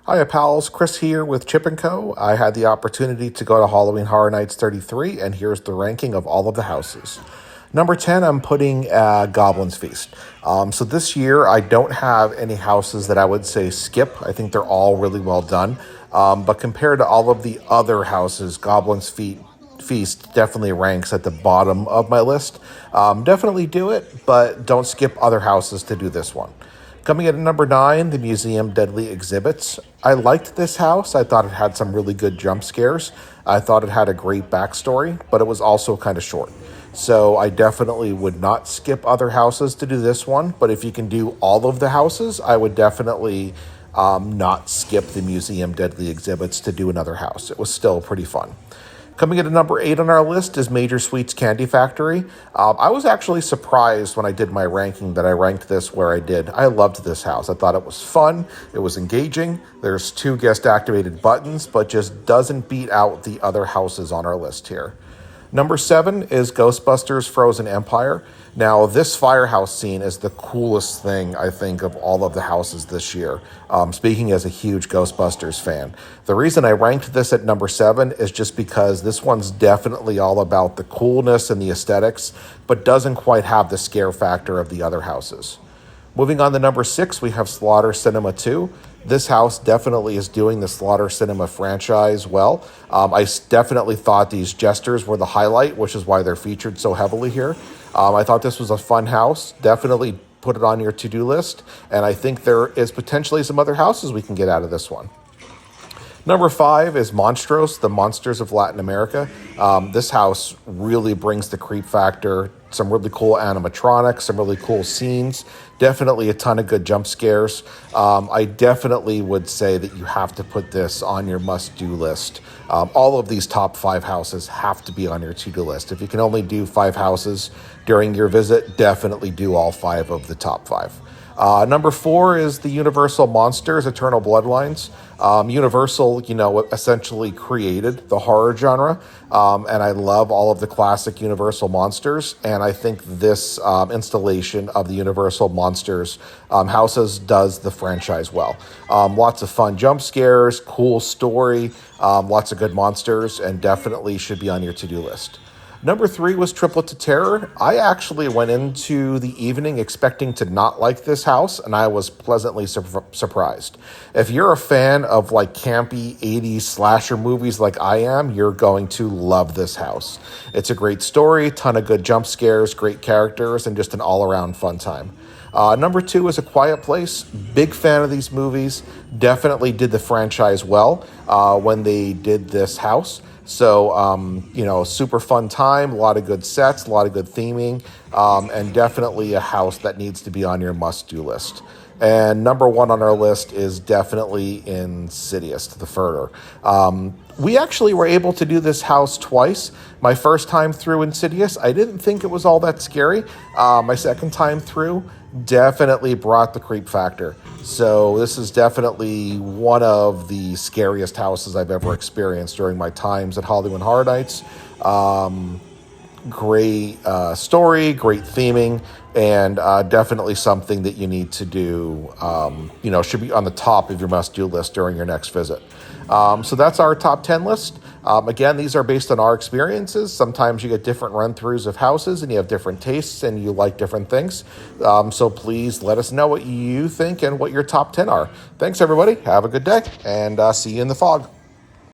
Hiya, pals. Chris here with Chip & Co. I had the opportunity to go to Halloween Horror Nights 33, and here's the ranking of all of the houses. Number 10, I'm putting Goblin's Feast. So this year, I don't have any houses that I would say skip. I think they're all really well done. But compared to all of the other houses, Feast definitely ranks at the bottom of my list. Definitely do it, but don't skip other houses to do this one. Coming in at number 9, the Museum Deadly Exhibits. I liked this house. I thought it had some really good jump scares. I thought it had a great backstory, but it was also kind of short. So I definitely would not skip other houses to do this one. But if you can do all of the houses, I would definitely not skip the Museum Deadly Exhibits to do another house. It was still pretty fun. Coming in at number 8 on our list is Major Sweets Candy Factory. I was actually surprised when I did my ranking that I ranked this where I did. I loved this house. I thought it was fun. It was engaging. There's 2 guest-activated buttons, but just doesn't beat out the other houses on our list here. Number 7 is Ghostbusters Frozen Empire. Now, this firehouse scene is the coolest thing, I think, of all of the houses this year, speaking as a huge Ghostbusters fan. The reason I ranked this at number 7 is just because this one's definitely all about the coolness and the aesthetics, but doesn't quite have the scare factor of the other houses. Moving on to number 6, we have Slaughter Cinema 2. This house definitely is doing the Slaughter Cinema franchise well. I definitely thought these jesters were the highlight, which is why they're featured so heavily here. I thought this was a fun house. Definitely put it on your to-do list. And I think there is potentially some other houses we can get out of this one. Number 5 is Monstros, the Monsters of Latin America. This house really brings the creep factor, some really cool animatronics, some really cool scenes, definitely a ton of good jump scares. I definitely would say that you have to put this on your must-do list. All of these top 5 houses have to be on your to-do list. If you can only do 5 houses during your visit, definitely do all 5 of the top 5. Number 4 is the Universal Monsters Eternal Bloodlines. Universal, essentially created the horror genre, and I love all of the classic Universal monsters, and I think this installation of the Universal Monsters houses does the franchise well. Lots of fun jump scares, cool story, lots of good monsters, and definitely should be on your to-do list. Number 3 was Triplet to Terror. I actually went into the evening expecting to not like this house, and I was pleasantly surprised. If you're a fan of campy 80s slasher movies like I am, you're going to love this house. It's a great story, ton of good jump scares, great characters, and just an all-around fun time. Number 2 is A Quiet Place. Big fan of these movies. Definitely did the franchise well when they did this house. So, super fun time, a lot of good sets, a lot of good theming, and definitely a house that needs to be on your must-do list. And number 1 on our list is definitely Insidious, The Further. We actually were able to do this house twice. My first time through Insidious, I didn't think it was all that scary. My second time through definitely brought the creep factor. So this is definitely one of the scariest houses I've ever experienced during my times at Halloween Horror Nights. Great story, great theming, and definitely something that you need to do, should be on the top of your must-do list during your next visit. So that's our top 10 list. Again, these are based on our experiences. Sometimes you get different run-throughs of houses and you have different tastes and you like different things. So please let us know what you think and what your top 10 are. Thanks, everybody. Have a good day, and see you in the fog.